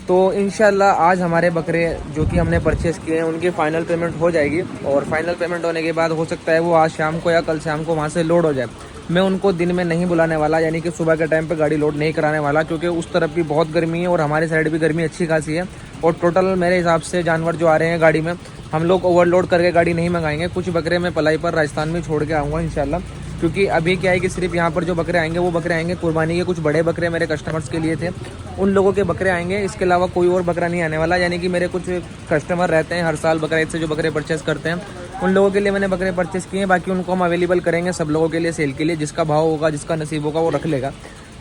तो इंशाल्लाह आज हमारे बकरे जो कि हमने परचेज़ किए हैं उनकी फ़ाइनल पेमेंट हो जाएगी, और फाइनल पेमेंट होने के बाद हो सकता है वो आज शाम को या कल शाम को वहाँ से लोड हो जाए। मैं उनको दिन में नहीं बुलाने वाला, यानी कि सुबह के टाइम पे गाड़ी लोड नहीं कराने वाला, क्योंकि उस तरफ भी बहुत गर्मी है और हमारी साइड भी गर्मी अच्छी खासी है। और टोटल मेरे हिसाब से जानवर जो आ रहे हैं गाड़ी में, हम लोग ओवरलोड करके गाड़ी नहीं मंगाएंगे। कुछ बकरे मैं पलाई पर राजस्थान में छोड़ के आऊँगा इंशाल्लाह, क्योंकि अभी क्या है कि सिर्फ यहाँ पर जो बकरे आएंगे वो बकरे आएंगे कुर्बानी के। कुछ बड़े बकरे मेरे कस्टमर्स के लिए थे, उन लोगों के बकरे आएंगे, इसके अलावा कोई और बकरा नहीं आने वाला। यानी कि मेरे कुछ कस्टमर रहते हैं हर साल बकरा ईद से जो बकरे परचेज़ करते हैं, उन लोगों के लिए मैंने बकरे परचेज़ किए हैं। बाकी उनको हम अवेलेबल करेंगे सब लोगों के लिए सेल के लिए, जिसका भाव होगा जिसका नसीब होगा वो रख लेगा।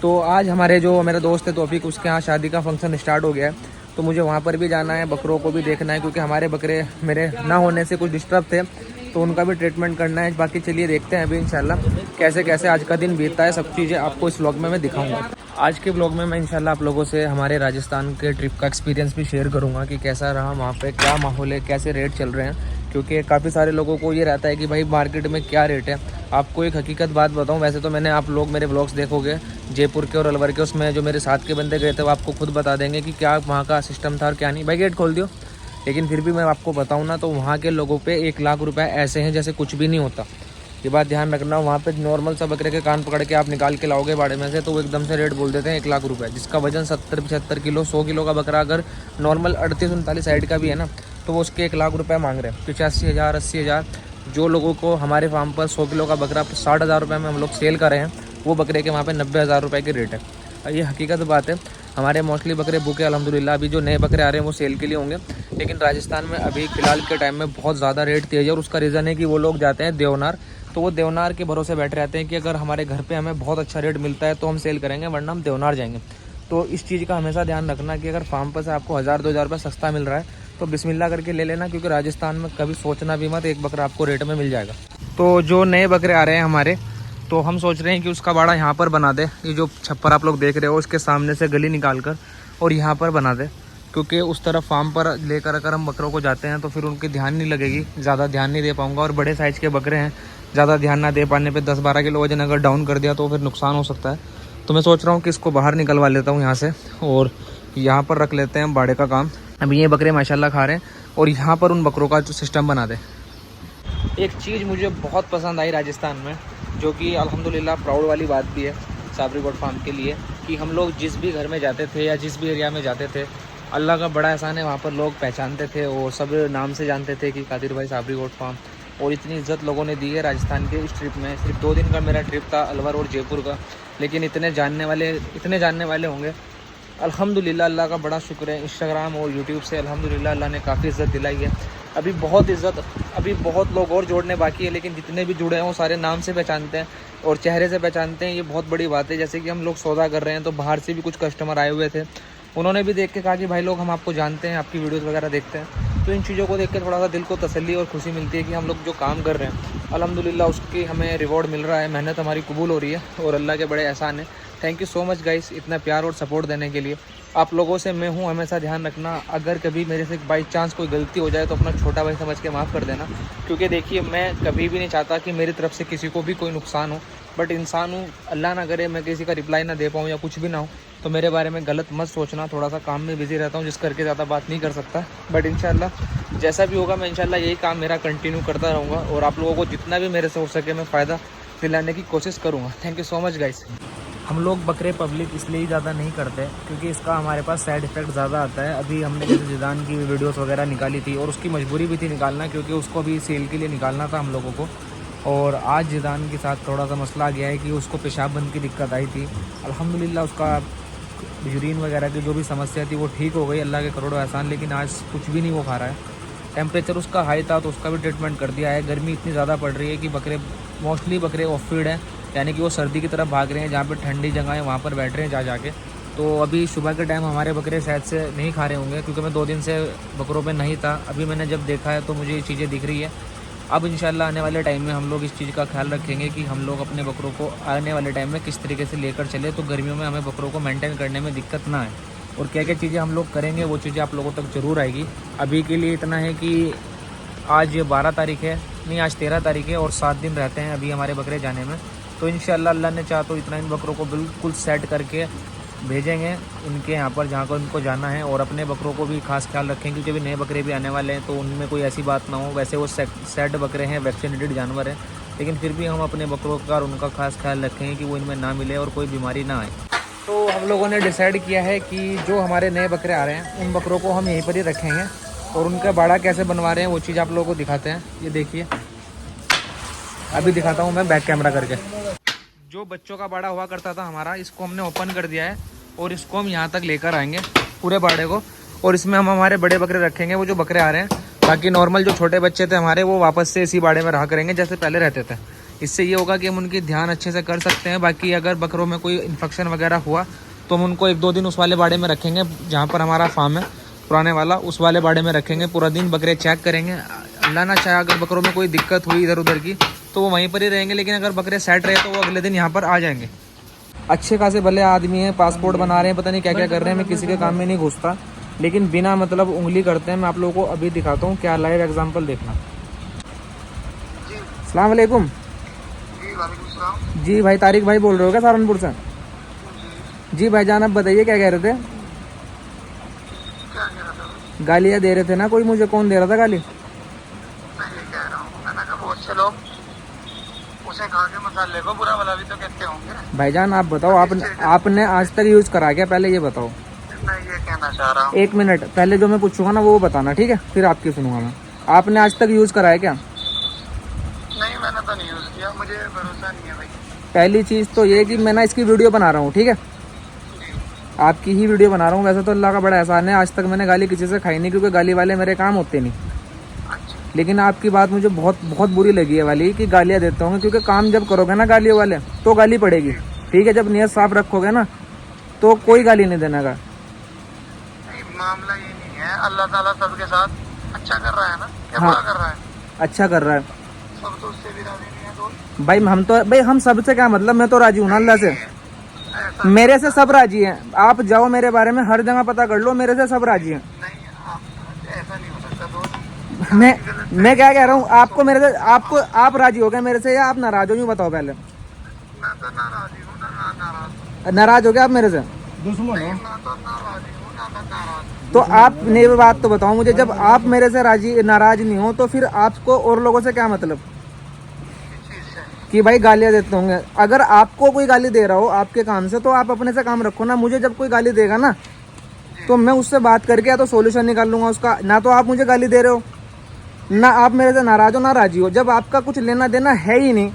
तो आज हमारे जो मेरा दोस्त है तौफीक, उसके यहाँ शादी का फंक्शन स्टार्ट हो गया है, तो मुझे वहाँ पर भी जाना है, बकरों को भी देखना है, क्योंकि हमारे बकरे मेरे ना होने से कुछ डिस्टर्ब थे, तो उनका भी ट्रीटमेंट करना है। बाकी चलिए देखते हैं अभी इंशाल्लाह कैसे कैसे आज का दिन बीतता है। सब चीज़ें आपको इस व्लॉग में मैं दिखाऊंगा। आज के व्लॉग में मैं इंशाल्लाह आप लोगों से हमारे राजस्थान के ट्रिप का एक्सपीरियंस भी शेयर करूंगा कि कैसा रहा वहाँ पे, क्या माहौल है, कैसे रेट चल रहे हैं। क्योंकि काफ़ी सारे लोगों को ये रहता है कि भाई मार्केट में क्या रेट है। आपको एक हकीकत बात बताऊं, वैसे तो मैंने, आप लोग मेरे व्लॉग्स देखोगे जयपुर के और अलवर के, उसमें जो मेरे साथ के बंदे गए थे वो आपको खुद बता देंगे कि क्या वहाँ का सिस्टम था और क्या नहीं। भाई गेट खोल दियो। लेकिन फिर भी मैं आपको बताऊं ना, तो वहाँ के लोगों पे 1 लाख रुपए ऐसे हैं जैसे कुछ भी नहीं होता। ये बात ध्यान रखना। वहाँ पे नॉर्मल सा बकरे के कान पकड़ के आप निकाल के लाओगे बाड़े में से, तो वो एकदम से रेट बोल देते हैं 1 लाख रुपए, जिसका वजन 70-75 किलो, 100 किलो का बकरा अगर नॉर्मल 38-39 साइड का भी है ना, तो वो उसके 1 लाख रुपए मांग रहे हैं। 85,000 80,000। जो लोगों को हमारे फार्म पर 100 किलो का बकरा 60,000 रुपये में हम लोग सेल कर रहे हैं, वो बकरे के वहाँ पे 90,000 रुपये की रेट है। ये हकीकत बात है। हमारे मोस्टली बकरे भूखे अल्हम्दुलिल्लाह। अभी जो नए बकरे आ रहे हैं वो सेल के लिए होंगे, लेकिन राजस्थान में अभी फ़िलहाल के टाइम में बहुत ज़्यादा रेट तेज़ है, और उसका रीज़न है कि वो लोग जाते हैं देवनार। तो वो देवनार के भरोसे बैठे रहते हैं कि अगर हमारे घर पे हमें बहुत अच्छा रेट मिलता है तो हम सेल करेंगे, वरना हम देवनार जाएंगे। तो इस चीज़ का हमेशा ध्यान रखना कि अगर फार्म पर से आपको 1000-2000 रुपये सस्ता मिल रहा है तो बिस्मिल्लाह करके ले लेना, क्योंकि राजस्थान में कभी सोचना भी मत, एक बकरा आपको रेट में मिल जाएगा। तो जो नए बकरे आ रहे हैं हमारे, तो हम सोच रहे हैं कि उसका बाड़ा यहाँ पर बना दे। ये जो छप्पर आप लोग देख रहे हो, उसके सामने से गली निकाल कर और यहाँ पर बना दे, क्योंकि उस तरफ फार्म पर लेकर अगर हम बकरों को जाते हैं तो फिर उनकी ध्यान नहीं लगेगी, ज़्यादा ध्यान नहीं दे पाऊँगा। और बड़े साइज़ के बकरे हैं, ज़्यादा ध्यान ना दे पाने पे 10-12 किलो वजन अगर डाउन कर दिया तो फिर नुकसान हो सकता है। तो मैं सोच रहा हूँ कि इसको बाहर निकलवा लेता हूँ यहाँ से, और यहाँ पर रख लेते हैं बाड़े का काम। अभी ये बकरे माशाल्लाह खा रहे हैं, और यहाँ पर उन बकरों का जो सिस्टम बना दे। एक चीज़ मुझे बहुत पसंद आई राजस्थान में, जो कि अल्हम्दुलिल्लाह प्राउड वाली बात भी है साबरी गोट फार्म के लिए, कि हम लोग जिस भी घर में जाते थे या जिस भी एरिया में जाते थे, अल्लाह का बड़ा एहसान है, वहाँ पर लोग पहचानते थे और सब नाम से जानते थे कि कादिर भाई साबरी गोट फार्म। और इतनी इज्जत लोगों ने दी है राजस्थान के इस ट्रिप में। सिर्फ 2 दिन का मेरा ट्रिप था अलवर और जयपुर का, लेकिन इतने जानने वाले होंगे अल्हम्दुलिल्लाह। अल्लाह का बड़ा शुक्र है, इंस्टाग्राम और यूट्यूब से अल्हम्दुलिल्लाह अल्लाह ने काफ़ी इज़्ज़त दिलाई है। अभी बहुत लोग और जोड़ने बाकी है, लेकिन जितने भी जुड़े हैं वो सारे नाम से पहचानते हैं और चेहरे से पहचानते हैं। ये बहुत बड़ी बात है। जैसे कि हम लोग सौदा कर रहे हैं तो बाहर से भी कुछ कस्टमर आए हुए थे, उन्होंने भी देख के कहा कि भाई लोग हम आपको जानते हैं, आपकी वीडियोज़ वगैरह देखते हैं। तो इन चीज़ों को देख के थोड़ा सा दिल को तसल्ली और खुशी मिलती है कि हम लोग जो काम कर रहे हैं अल्हम्दुलिल्लाह उसकी हमें रिवॉर्ड मिल रहा है, मेहनत हमारी कबूल हो रही है, और अल्लाह के बड़े एहसान है। Thank you so much guys, इतना प्यार और सपोर्ट देने के लिए। आप लोगों से मैं हूँ, हमेशा ध्यान रखना, अगर कभी मेरे से बाई चांस कोई गलती हो जाए तो अपना छोटा भाई समझ के माफ़ कर देना। क्योंकि देखिए, मैं कभी भी नहीं चाहता कि मेरी तरफ से किसी को भी कोई नुकसान हो, बट इंसान हूँ, अल्लाह ना करे मैं किसी का रिप्लाई ना दे पाऊँ या कुछ भी ना हो, तो मेरे बारे में गलत मत सोचना। थोड़ा सा काम में बिजी रहता हूँ, जिस करके ज़्यादा बात नहीं कर सकता, बट इंशाल्लाह जैसा भी होगा मैं इंशाल्लाह यही काम मेरा कंटिन्यू करता रहूँगा, और आप लोगों को जितना भी मेरे से हो सके मैं फ़ायदा दिलाने की कोशिश करूँगा। Thank you so much guys. हम लोग बकरे पब्लिक इसलिए ही ज़्यादा नहीं करते क्योंकि इसका हमारे पास साइड इफ़ेक्ट ज़्यादा आता है। अभी हमने जैसे जिदान की वीडियोस वगैरह निकाली थी, और उसकी मजबूरी भी थी निकालना, क्योंकि उसको भी सेल के लिए निकालना था हम लोगों को। और आज जिदान के साथ थोड़ा सा मसला आ गया है कि उसको पेशाब बंद की दिक्कत आई थी। अल्हम्दुलिल्लाह उसका यूरिन वगैरह की जो भी समस्या थी वो ठीक हो गई, अल्लाह के करोड़ों एहसान। लेकिन आज कुछ भी नहीं वो खा रहा है। टेम्परेचर उसका हाई था तो उसका भी ट्रीटमेंट कर दिया है। गर्मी इतनी ज़्यादा पड़ रही है कि मोस्टली बकरे ऑफ फीड हैं, यानी कि वो सर्दी की तरफ भाग रहे हैं, जहाँ पे ठंडी जगह है वहाँ पर बैठ रहे हैं जाके। तो अभी सुबह के टाइम हमारे बकरे शायद से नहीं खा रहे होंगे, क्योंकि मैं 2 दिन से बकरों पे नहीं था। अभी मैंने जब देखा है तो मुझे ये चीज़ें दिख रही है। अब इंशाल्लाह आने वाले टाइम में हम लोग इस चीज़ का ख्याल रखेंगे कि हम लोग अपने बकरों को आने वाले टाइम में किस तरीके से लेकर चले, तो गर्मियों में हमें बकरों को मेंटेन करने में दिक्कत ना आए। और क्या क्या चीज़ें हम लोग करेंगे वो चीज़ें आप लोगों तक ज़रूर आएगी। अभी के लिए इतना है कि आज 12 तारीख है, नहीं आज 13 तारीख है, और 7 दिन रहते हैं अभी हमारे बकरे जाने में। तो इंशाल्लाह अल्लाह ने चाहा तो इतना इन बकरों को बिल्कुल सेट करके भेजेंगे उनके यहाँ पर जहाँ को उनको जाना है। और अपने बकरों को भी खास ख्याल रखें क्योंकि अभी नए बकरे भी आने वाले हैं, तो उनमें कोई ऐसी बात ना हो। वैसे वो सेट बकरे हैं, वैक्सीनेटेड जानवर हैं, लेकिन फिर भी हम अपने बकरों का और उनका खास ख्याल रखें कि वो इनमें ना मिले और कोई बीमारी ना आए। तो हम लोगों ने डिसाइड किया है कि जो हमारे नए बकरे आ रहे हैं उन बकरों को हम यहीं पर ही रखेंगे और उनका बाड़ा कैसे बनवा रहे हैं वो चीज़ आप लोगों को दिखाते हैं। ये देखिए, अभी दिखाता हूँ मैं बैक कैमरा करके। जो बच्चों का बाड़ा हुआ करता था हमारा, इसको हमने ओपन कर दिया है और इसको हम यहाँ तक लेकर आएंगे पूरे बाड़े को, और इसमें हम हमारे बड़े बकरे रखेंगे, वो जो बकरे आ रहे हैं। बाकी नॉर्मल जो छोटे बच्चे थे हमारे, वो वापस से इसी बाड़े में रहा करेंगे जैसे पहले रहते थे। इससे ये होगा कि हम उनकी ध्यान अच्छे से कर सकते हैं। बाकी अगर बकरों में कोई इन्फेक्शन वगैरह हुआ तो हम उनको 1-2 दिन उस वाले बाड़े में रखेंगे जहाँ पर हमारा फार्म है पुराने वाला, उस वाले बाड़े में रखेंगे। पूरा दिन बकरे चेक करेंगे। अल्लाह ना चाहे अगर बकरों में कोई दिक्कत हुई इधर उधर की तो वो वहीं पर ही रहेंगे, लेकिन अगर बकरे सेट रहे तो वो अगले दिन यहाँ पर आ जाएंगे। अच्छे खासे भले आदमी हैं, पासपोर्ट बना रहे हैं, पता नहीं क्या क्या कर रहे हैं। मैं किसी के काम में नहीं घुसता, लेकिन बिना मतलब उंगली करते हैं। मैं आप लोगों को अभी दिखाता हूँ, क्या लाइव एग्जांपल देखना। अस्सलाम वालेकुम। जी भाई, तारिक भाई बोल रहे हो क्या सहारनपुर से? जी भाईजान, आप बताइए क्या कह रहे थे? गालियाँ दे रहे थे ना कोई मुझे, कौन दे रहा था गाली? उसे खा के मसाले को बुरा वाला भी तो कहते होंगे। भाईजान आप बताओ, आपने आज तक यूज करा क्या? पहले ये बताओ। मैं ये कहना चाह रहा हूँ, 1 मिनट पहले जो मैं पूछूंगा ना वो बताना, ठीक है? फिर आपकी सुनूंगा मैं। आपने आज तक यूज करा है क्या? नहीं मैंने तो नहीं यूज किया, मुझे भरोसा नहीं है भाई। पहली चीज तो ये कि मैं ना इसकी वीडियो बना रहा हूँ, ठीक है? आपकी ही वीडियो बना रहा हूँ। वैसे तो अल्लाह का बड़ा एहसान है, आज तक मैंने गाली किसी से खाई नहीं, क्योंकि गाली वाले मेरे काम होते नहीं। लेकिन आपकी बात मुझे बहुत बहुत बुरी लगी है वाली, कि गालियाँ देते होंगे, क्योंकि काम जब करोगे ना गालियों वाले तो गाली पड़ेगी, ठीक है? जब नियत साफ रखोगे ना तो कोई गाली नहीं देने का। मामला ये नहीं है, अल्लाह ताला सबके साथ अच्छा कर रहा है ना, क्या हाँ, बुरा कर रहा है? अच्छा कर रहा है सब तो उससे भी राजी नहीं है दोस्त। भाई हम सबसे क्या मतलब, मैं तो राजी हूँ ना अल्लाह से। ऐसा मेरे से सब राजी हैं। आप जाओ मेरे बारे में हर जगह पता कर लो, मेरे से सब राजी हैं। नहीं, ऐसा नहीं हो सकता दोस्त। मैं क्या कह रहा हूँ, आपको मेरे से आप राजी हो गए मेरे से या आप नाराज हो? यूँ बताओ पहले। मैं तो नाराजी हूँ ना नाराज। नाराज हो गया आप मेरे से? दुश्मन हो? मैं तो नाराजी हूँ ना नाराज। तो आप ने बात तो बताओ मुझे, जब आप मेरे से नाराज नहीं हो तो फिर आपको और लोगों से क्या मतलब कि भाई गालियाँ देते होंगे? अगर आपको कोई गाली दे रहा हो आपके काम से, तो आप अपने से काम रखो ना। मुझे जब कोई गाली देगा ना तो मैं उससे बात करके या तो सोल्यूशन निकाल लूंगा उसका। ना तो आप मुझे गाली दे रहे हो, ना आप मेरे से नाराज हो ना राजी हो। जब आपका कुछ लेना देना है ही नहीं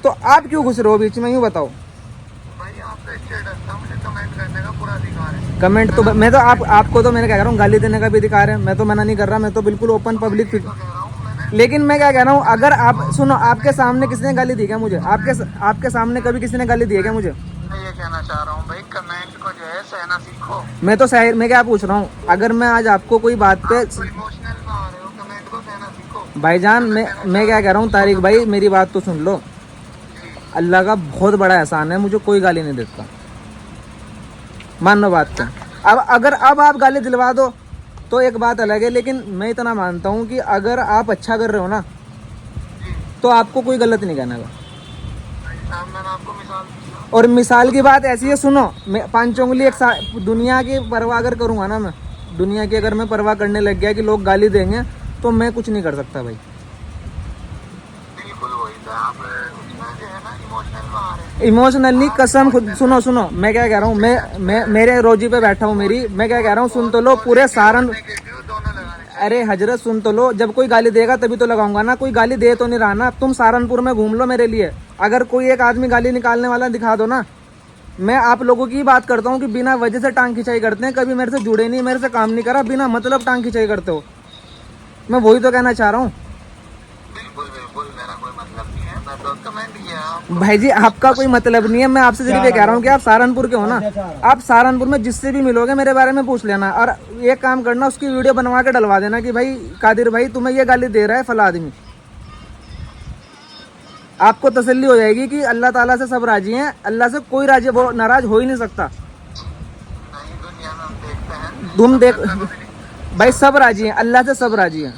तो आप क्यों घुस रहे हो बीच में? यूँ बताओ। भाई आपका स्टेटस था, मुझे कमेंट करने का पूरा अधिकार है। कमेंट तो मैं तो आपको तो मैंने कह रहा हूँ गाली देने का भी अधिकार है, मैं तो मना नहीं कर रहा, मैं तो बिल्कुल ओपन पब्लिक। कह रहा हूँ मैंने। लेकिन मैं क्या कह रहा हूँ, अगर आप सुनो, आपके सामने किसी ने गाली दी क्या मुझे? आपके सामने कभी किसी ने गाली दी है क्या मुझे? मैं ये कहना चाह रहा हूँ भाई, कमेंट को जो है सहना सीखो। मैं क्या पूछ रहा हूँ, अगर मैं आज आपको कोई बात पे इमोशनल में आ रहे हो, कमेंट को सहना सीखो। भाईजान, मैं क्या कह रहा हूँ तारिक भाई, मेरी बात तो सुन लो। अल्लाह का बहुत बड़ा एहसान है, मुझे कोई गाली नहीं देता, मान लो बात को। अब आप गाली दिलवा दो तो एक बात अलग है, लेकिन मैं इतना मानता हूँ कि अगर आप अच्छा कर रहे हो ना तो आपको कोई गलत नहीं कहने का। मैंने आपको मिसाल दी। और मिसाल की बात ऐसी है, सुनो, मैं 5 उंगली दुनिया की परवाह अगर करूँगा ना, मैं दुनिया की अगर मैं परवाह करने लग गया कि लोग गाली देंगे तो मैं कुछ नहीं कर सकता भाई। बिल्कुल वही था, आप उसमें जो है ना इमोशनल में आ रहे हैं। इमोशनली कसम खुद सुनो, मैं क्या कह रहा हूँ, मैं मेरे रोजी पे बैठा हूँ मेरी, मैं क्या कह रहा हूँ सुन तो लो। पूरे सारण, दोनों लगाने। अरे हजरत सुन तो लो, जब कोई गाली देगा तभी तो लगाऊंगा ना, कोई गाली दे तो नहीं रहा ना। तुम सहारनपुर में घूम लो मेरे लिए, अगर कोई एक आदमी गाली निकालने वाला दिखा दो ना। मैं आप लोगों की बात करता हूँ कि बिना वजह से टांग खिंचाई करते हैं, कभी मेरे से जुड़े नहीं, मेरे से काम नहीं करा, बिना मतलब टांग खिंचाई करते हो। मैं वही तो कहना चाह रहा हूँ। बिल्कुल मेरा कोई मतलब नहीं है, मैं तो कमेंट किया। भाई जी आपका कोई मतलब नहीं है, मैं आपसे सिर्फ ये कह रहा हूँ कि आप सहारनपुर के हो ना, आप सहारनपुर में जिससे भी मिलोगे मेरे बारे में पूछ लेना, और एक काम करना, उसकी वीडियो बनवा के डलवा देना कि भाई कादिर भाई तुम्हें ये गाली दे रहा है फला आदमी। आपको तसल्ली हो जाएगी कि अल्लाह ताला से सब राजी हैं, अल्लाह से कोई राजी वो नाराज हो ही नहीं सकता। दुनिया में हम देखते हैं, तुम देख भाई, सब राजी हैं, अल्लाह से सब राजी हैं,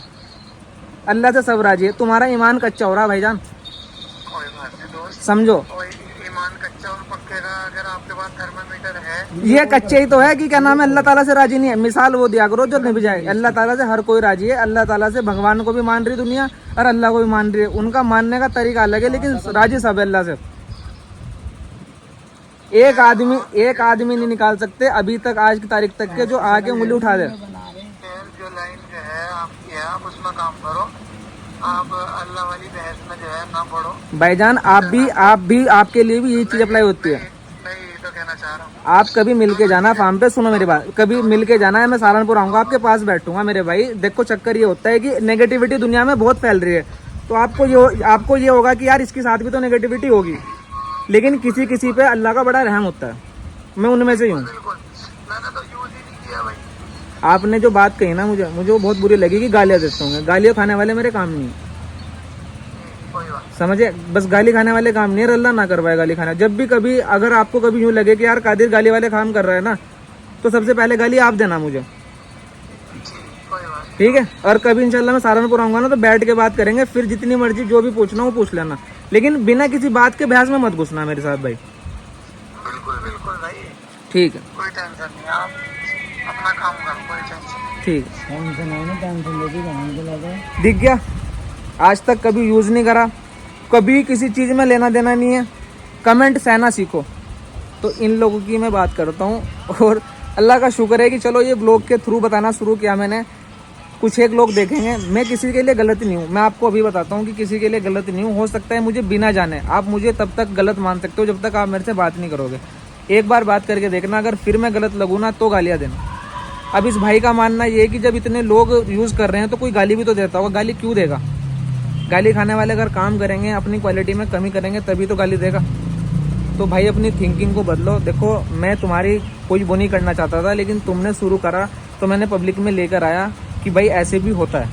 अल्लाह से सब राजी है। तुम्हारा ईमान कच्चा हो रहा है भाईजान, कोई बात नहीं दोस्त। समझो। ईमान कच्चा और पक्के का अगर आपके पास थर्मामीटर बेटर है। ये कच्चे ही तो है कि क्या नाम है, अल्लाह ताला से राजी नहीं है। मिसाल वो दिया करो जो नहीं जाए। अल्लाह ताला से हर कोई राजी है, अल्लाह ताला से भगवान को भी मान रही दुनिया और अल्लाह को भी मान रही है। उनका मानने का तरीका अलग है, लेकिन राजी सब है अल्लाह से। एक आदमी नहीं निकाल सकते अभी तक, आज की तारीख तक के, जो आके उंगली उठा दे। जो लाइन जो है आपकी है, आप उसमें काम करो। आप अल्लाह वाली बहस में जो है ना पढ़ो। भाईजान आप भी आपके लिए भी यही चीज अप्लाई होती है। मैं यही तो कहना चाह रहा हूँ। आप कभी मिलके जाना फार्म पे, सुनो मेरी बात, कभी मिलके जाना है, मैं सहारनपुर आऊंगा, आपके पास बैठूंगा मेरे भाई। देखो चक्कर ये होता है कि नेगेटिविटी दुनिया में बहुत फैल रही है, तो आपको ये होगा कि यार इसके साथ भी तो नेगेटिविटी होगी, लेकिन किसी पे अल्लाह का बड़ा रहम होता है। मैं उनमें से ही हूँ। बिल्कुल, मैंने तो यूज ही नहीं किया भाई। आपने जो बात कही ना, मुझे वो बहुत बुरी लगी कि गालियाँ देता हूँ। गालियाँ खाने वाले मेरे काम नहीं, कोई बात समझे। बस गाली खाने वाले काम नहीं है, अल्लाह ना करवाए गाली खाना। जब भी कभी अगर आपको कभी यूँ लगे कि यार कादिर गाली वाले काम कर रहा है ना, तो सबसे पहले गाली आप देना मुझे, कोई बात ठीक है। और कभी इंशाल्लाह मैं सहारनपुर आऊंगा ना, तो बैठ के बात करेंगे, फिर जितनी मर्जी जो भी पूछना हो पूछ लेना, लेकिन बिना किसी बात के बहस में मत घुसना मेरे साथ भाई। बिल्कुल बिल्कुल भाई, ठीक है, कोई टेंशन नहीं। आप अपना काम करो, कोई टेंशन। ठीक है, दिख गया। आज तक कभी यूज नहीं करा, कभी किसी चीज में लेना देना नहीं है। कमेंट सहना सीखो। तो इन लोगों की मैं बात करता हूँ, और अल्लाह का शुक्र है कि चलो ये ब्लॉग के थ्रू बताना शुरू किया मैंने। कुछ एक लोग देखेंगे, मैं किसी के लिए गलत नहीं हूँ। मैं आपको अभी बताता हूँ कि किसी के लिए गलत नहीं हूँ। हो सकता है मुझे बिना जाने आप मुझे तब तक गलत मान सकते हो जब तक आप मेरे से बात नहीं करोगे। एक बार बात करके देखना, अगर फिर मैं गलत लगूँ ना तो गालियाँ देना। अब इस भाई का मानना ये है कि जब इतने लोग यूज़ कर रहे हैं तो कोई गाली भी तो देता होगा। गाली क्यों देगा? गाली खाने वाले अगर काम करेंगे, अपनी क्वालिटी में कमी करेंगे, तभी तो गाली देगा। तो भाई अपनी थिंकिंग को बदलो। देखो मैं तुम्हारी कोई वो नहीं करना चाहता था, लेकिन तुमने शुरू करा तो मैंने पब्लिक में लेकर आया कि भाई ऐसे भी होता है।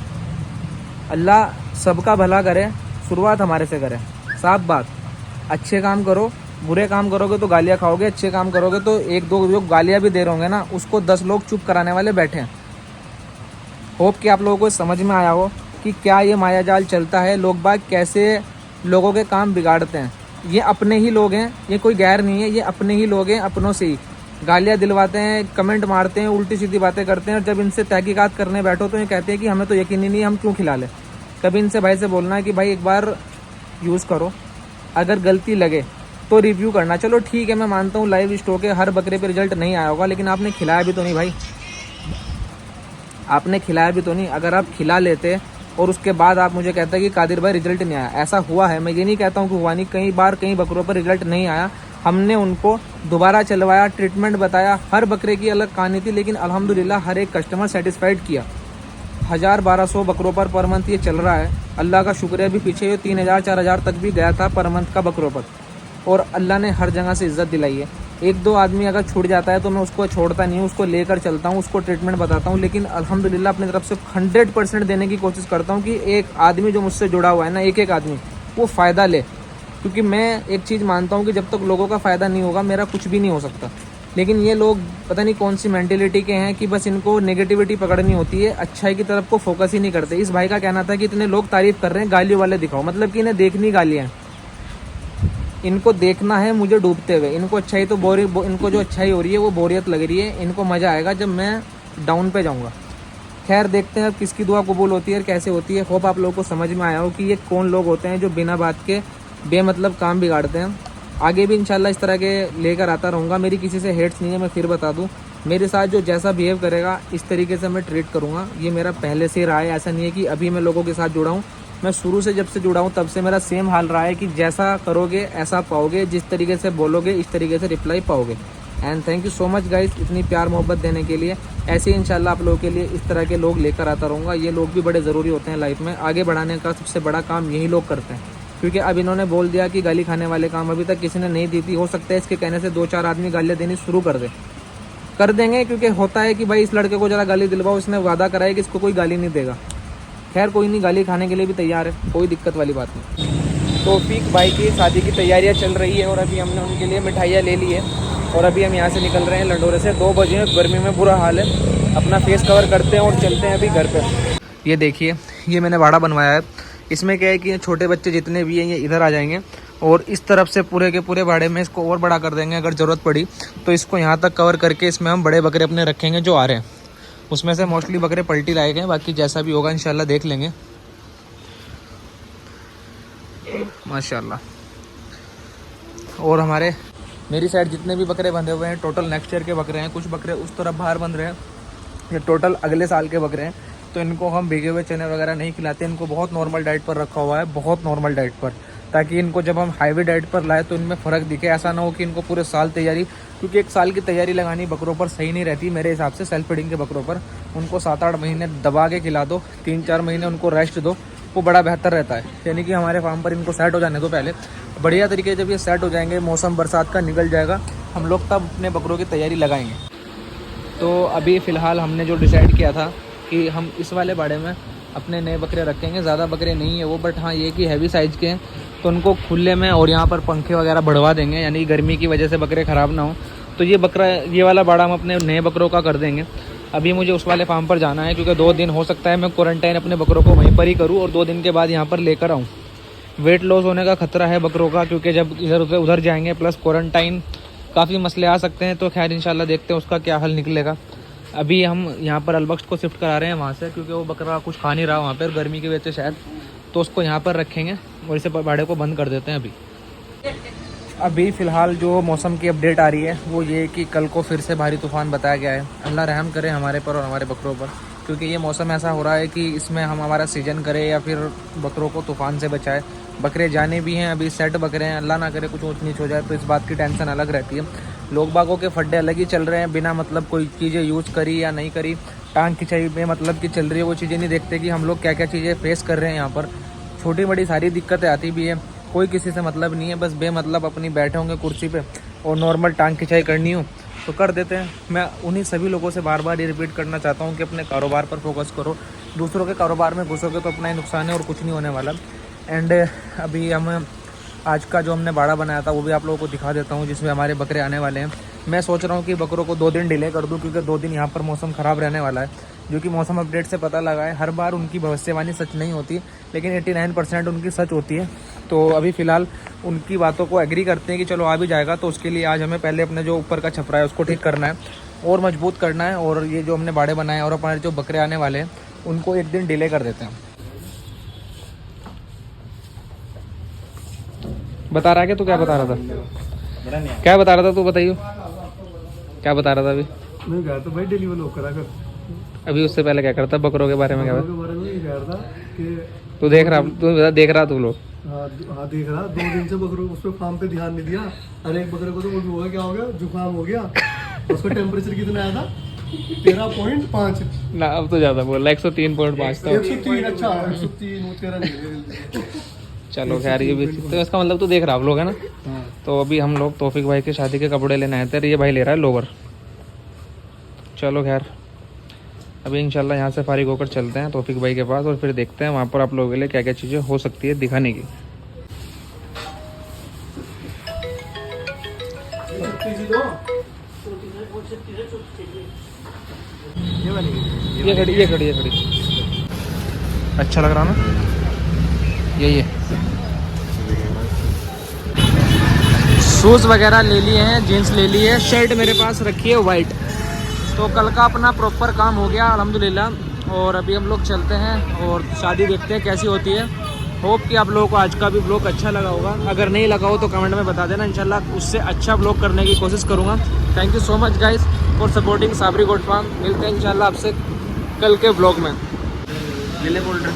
अल्लाह सबका भला करे, शुरुआत हमारे से करे। साफ बात, अच्छे काम करो, बुरे काम करोगे तो गालियाँ खाओगे, अच्छे काम करोगे तो एक दो जो गालियाँ भी दे रहे होंगे ना, उसको 10 लोग चुप कराने वाले बैठे हैं। होप कि आप लोगों को समझ में आया हो कि क्या ये मायाजाल चलता है, लोग बाग कैसे लोगों के काम बिगाड़ते हैं। ये अपने ही लोग हैं, ये कोई गैर नहीं है, ये अपने ही लोग हैं। अपनों से ही गालियाँ दिलवाते हैं, कमेंट मारते हैं, उल्टी सीधी बातें करते हैं, और जब इनसे तहकीकात करने बैठो तो ये कहते हैं कि हमें तो यकीन ही नहीं, हम क्यों खिला लें। कभी इनसे भाई से बोलना है कि भाई एक बार यूज़ करो, अगर गलती लगे तो रिव्यू करना। चलो ठीक है, मैं मानता हूँ लाइव स्टॉक के हर बकरे पे रिजल्ट नहीं आया होगा, लेकिन आपने खिलाया भी तो नहीं भाई, आपने खिलाया भी तो नहीं। अगर आप खिला लेते और उसके बाद आप मुझे कहते हैं कि कादिर भाई रिजल्ट नहीं आया, ऐसा हुआ है, मैं ये नहीं कहता हूँ कि हुआ नहीं, कई बार कई बकरों पर रिजल्ट नहीं आया, हमने उनको दोबारा चलवाया, ट्रीटमेंट बताया, हर बकरे की अलग कहानी थी, लेकिन अल्हम्दुलिल्लाह हर एक कस्टमर सेटिस्फाइड किया। 1000-1200 बकरों पर मंथ ये चल रहा है, अल्लाह का शुक्र है। अभी पीछे ये 3000-4000 तक भी गया था पर मंथ का बकरों पर, और अल्लाह ने हर जगह से इज्जत दिलाई है। एक दो आदमी अगर छूट जाता है तो मैं उसको छोड़ता नहीं हूँ, उसको लेकर चलता हूँ, उसको ट्रीटमेंट बताता हूँ, लेकिन अल्हम्दुलिल्लाह अपनी तरफ से 100% देने की कोशिश करता हूँ कि एक आदमी जो मुझसे जुड़ा हुआ है ना, एक आदमी वो फ़ायदा ले। क्योंकि मैं एक चीज़ मानता हूँ कि जब तक लोगों का फ़ायदा नहीं होगा मेरा कुछ भी नहीं हो सकता। लेकिन ये लोग पता नहीं कौन सी मेंटेलिटी के हैं कि बस इनको नेगेटिविटी पकड़नी होती है, अच्छाई की तरफ को फोकस ही नहीं करते। इस भाई का कहना था कि इतने लोग तारीफ़ कर रहे हैं, गालियों वाले दिखाओ, मतलब कि इन्हें देखनी गालियाँ, इनको देखना है मुझे डूबते हुए। इनको अच्छाई तो इनको जो अच्छाई हो रही है वो बोरियत लग रही है। इनको मज़ा आएगा जब मैं डाउन पे जाऊँगा। खैर देखते हैं अब किसकी दुआ कबूल होती है और कैसे होती है। होप आप लोगों को समझ में आया हो कि ये कौन लोग होते हैं जो बिना बात के बेमतलब काम बिगाड़ते हैं। आगे भी इंशाल्लाह इस तरह के लेकर आता रहूँगा। मेरी किसी से हेट्स नहीं है, मैं फिर बता दूँ। मेरे साथ जो जैसा बिहेव करेगा इस तरीके से मैं ट्रीट करूँगा। ये मेरा पहले से रहा है, ऐसा नहीं है कि अभी मैं लोगों के साथ जुड़ा हूँ। मैं शुरू से जब से जुड़ा हूँ तब से मेरा सेम हाल रहा है कि जैसा करोगे ऐसा पाओगे, जिस तरीके से बोलोगे इस तरीके से रिप्लाई पाओगे। And thank you so much guys इतनी प्यार मोहब्बत देने के लिए। ऐसे ही इंशाल्लाह आप लोगों के लिए इस तरह के लोग लेकर आता रहूँगा। ये लोग भी बड़े ज़रूरी होते हैं लाइफ में, आगे बढ़ाने का सबसे बड़ा काम यही लोग करते हैं। क्योंकि अब इन्होंने बोल दिया कि गाली खाने वाले काम अभी तक किसी ने नहीं दी थी, हो सकता है इसके कहने से 2-4 आदमी गालियाँ देनी शुरू कर देंगे। क्योंकि होता है कि भाई इस लड़के को ज़रा गाली दिलवाओ, इसने वादा करा है कि इसको कोई गाली नहीं देगा। खैर कोई नहीं, गाली खाने के लिए भी तैयार है, कोई दिक्कत वाली बात नहीं। तौफीक भाई की शादी की तैयारियां चल रही है और अभी हमने उनके लिए मिठाइयाँ ले ली है और अभी हम यहाँ से निकल रहे हैं लंडोरे से। 2 बजे, गर्मी में बुरा हाल है। अपना फेस कवर करते हैं और चलते हैं अभी घर पे। ये देखिए, ये मैंने वाड़ा बनवाया है। इसमें क्या है कि छोटे बच्चे जितने भी हैं ये इधर आ जाएंगे और इस तरफ से पूरे के पूरे बाड़े में इसको और बड़ा कर देंगे अगर ज़रूरत पड़ी तो। इसको यहाँ तक कवर करके इसमें हम बड़े बकरे अपने रखेंगे जो आ रहे हैं। उसमें से मोस्टली बकरे पलटी लाए गए, बाकी जैसा भी होगा इंशाल्लाह देख लेंगे। माशाल्लाह। और हमारे मेरी साइड जितने भी बकरे बंधे हुए हैं टोटल नेक्स्ट ईयर के बकरे हैं। कुछ बकरे उस तरफ बाहर बंध रहे हैं, ये टोटल अगले साल के बकरे हैं। तो इनको हम भीगे हुए चने वगैरह नहीं खिलाते, इनको बहुत नॉर्मल डाइट पर रखा हुआ है, बहुत नॉर्मल डाइट पर, ताकि इनको जब हम हाईवे डाइट पर लाए तो इनमें फ़र्क दिखे। ऐसा ना हो कि इनको पूरे साल तैयारी, क्योंकि एक साल की तैयारी लगानी बकरों पर सही नहीं रहती मेरे हिसाब से। सेल्फ फीडिंग के बकरों पर उनको 7-8 महीने दबा के खिला दो, 3-4 महीने उनको रेस्ट दो, वो बड़ा बेहतर रहता है। यानी कि हमारे फार्म पर इनको सेट हो जाने दो पहले बढ़िया तरीके। जब ये सेट हो जाएंगे, मौसम बरसात का निकल जाएगा, हम लोग तब अपने बकरों की तैयारी लगाएंगे। तो अभी फ़िलहाल हमने जो डिसाइड किया था कि हम इस वाले बाड़े में अपने नए बकरे रखेंगे। ज़्यादा बकरे नहीं है वो, बट हाँ ये कि हैवी साइज़ के हैं तो उनको खुले में और यहाँ पर पंखे वगैरह बढ़वा देंगे, यानी गर्मी की वजह से बकरे ख़राब ना हो। तो ये वाला बाड़ा हम अपने नए बकरों का कर देंगे। अभी मुझे उस वाले फार्म पर जाना है क्योंकि 2 दिन हो सकता है मैं क्वारंटाइन अपने बकरों को वहीं पर ही करूँ और 2 दिन के बाद यहाँ पर लेकर आऊँ। वेट लॉस होने का खतरा है बकरों का, क्योंकि जब इधर से उधर जाएंगे प्लस क्वारंटाइन काफ़ी मसले आ सकते हैं। तो खैर इंशाल्लाह देखते हैं उसका क्या हल निकलेगा। अभी हम यहाँ पर अलबख्श को शिफ्ट करा रहे हैं वहाँ से, क्योंकि वो बकरा कुछ खा नहीं रहा वहाँ पर गर्मी की वजह से शायद, तो उसको यहाँ पर रखेंगे और इसे बाड़े को बंद कर देते हैं। अभी फ़िलहाल जो मौसम की अपडेट आ रही है वो ये कि कल को फिर से भारी तूफ़ान बताया गया है। अल्लाह रहम करे हमारे पर और हमारे बकरों पर, क्योंकि ये मौसम ऐसा हो रहा है कि इसमें हम हमारा सीजन करें या फिर बकरों को तूफ़ान से बचाए। बकरे जाने भी हैं, अभी सेट बकरे हैं, अल्लाह ना करे कुछ ऊँच नीच हो जाए तो इस बात की टेंशन अलग रहती है। लोग बागों के फड्डे अलग ही चल रहे हैं, बिना मतलब कोई चीज़ें यूज़ करी या नहीं करी, टांग खिंचाई में मतलब की चल रही है, वो चीज़ें नहीं देखते कि हम लोग क्या क्या चीज़ें फेस कर रहे हैं यहाँ पर। छोटी बड़ी सारी दिक्कतें आती भी है, कोई किसी से मतलब नहीं है, बस बेमतलब अपनी बैठे होंगे कुर्सी पे और नॉर्मल टांग खिंचाई करनी हो तो कर देते हैं। मैं उन्हीं सभी लोगों से बार बार ये रिपीट करना चाहता हूँ कि अपने कारोबार पर फोकस करो, दूसरों के कारोबार में घुसोगे तो अपना ही नुकसान है और कुछ नहीं होने वाला। एंड अभी हम आज का जो हमने बाड़ा बनाया था वो भी आप लोगों को दिखा देता हूँ, जिसमें हमारे बकरे आने वाले हैं। मैं सोच रहा हूँ कि बकरों को 2 दिन डिले कर दूँ, क्योंकि 2 दिन यहाँ पर मौसम ख़राब रहने वाला है, जो कि मौसम अपडेट से पता लगा है। हर बार उनकी भविष्यवाणी सच नहीं होती, लेकिन 89% उनकी सच होती है। तो अभी फ़िलहाल उनकी बातों को एग्री करते हैं कि चलो आ भी जाएगा, तो उसके लिए आज हमें पहले अपने जो ऊपर का छपरा है उसको ठीक करना है और मजबूत करना है, और ये जो हमने बाड़े बनाए और हमारे जो बकरे आने वाले हैं उनको 1 दिन डिले कर देते हैं। बता रहा है कि तू क्या बता रहा था? क्या बता रहा था तू, बताइए क्या बता रहा था अभी? मैं गया तो भाई डिलीवर लोग करा कर। अभी उससे पहले क्या करता बकरों के बारे में? क्या के बारे में ये कह रहा था कि तू देख रहा तू लोग? हाँ देख रहा। 2 दिन से बकरों उस पर फार्म पे ध्यान नहीं दिया। अरे एक बकरे को तो वो भी होगा, क्या हो गया, जुकाम हो गया। उसका टेम्परेचर कितना आया था? 13.5 ना, अब तो ज़्यादा बोल रहा, 103.5 था। 103। अच्छा 103 चलो खैर ये भी तो इसका मतलब तो देख रहा आप लोग है ना। तो अभी हम लोग तौफीक भाई के शादी के कपड़े लेने आए थे, ये भाई ले रहा है लोवर। चलो खैर अभी इंशाल्लाह यहाँ से फारिग होकर चलते हैं तौफीक भाई के पास और फिर देखते हैं वहाँ पर आप लोगों के लिए क्या क्या चीज़ें हो सकती है दिखाने की। ये खड़ी अच्छा लग रहा ना ये शूज़ वगैरह ले लिए हैं, जीन्स ले ली है, शर्ट मेरे पास रखी है वाइट। तो कल का अपना प्रॉपर काम हो गया अल्हम्दुलिल्लाह। और अभी हम लोग चलते हैं और शादी देखते हैं कैसी होती है। होप कि आप लोगों को आज का भी ब्लॉग अच्छा लगा होगा। अगर नहीं लगा हो तो कमेंट में बता देना, इंशाल्लाह उससे अच्छा ब्लॉग करने की कोशिश करूँगा। Thank you so much guys for supporting Sabri goat farm. मिलते हैं इंशाल्लाह आपसे कल के ब्लॉग में। बोल रहे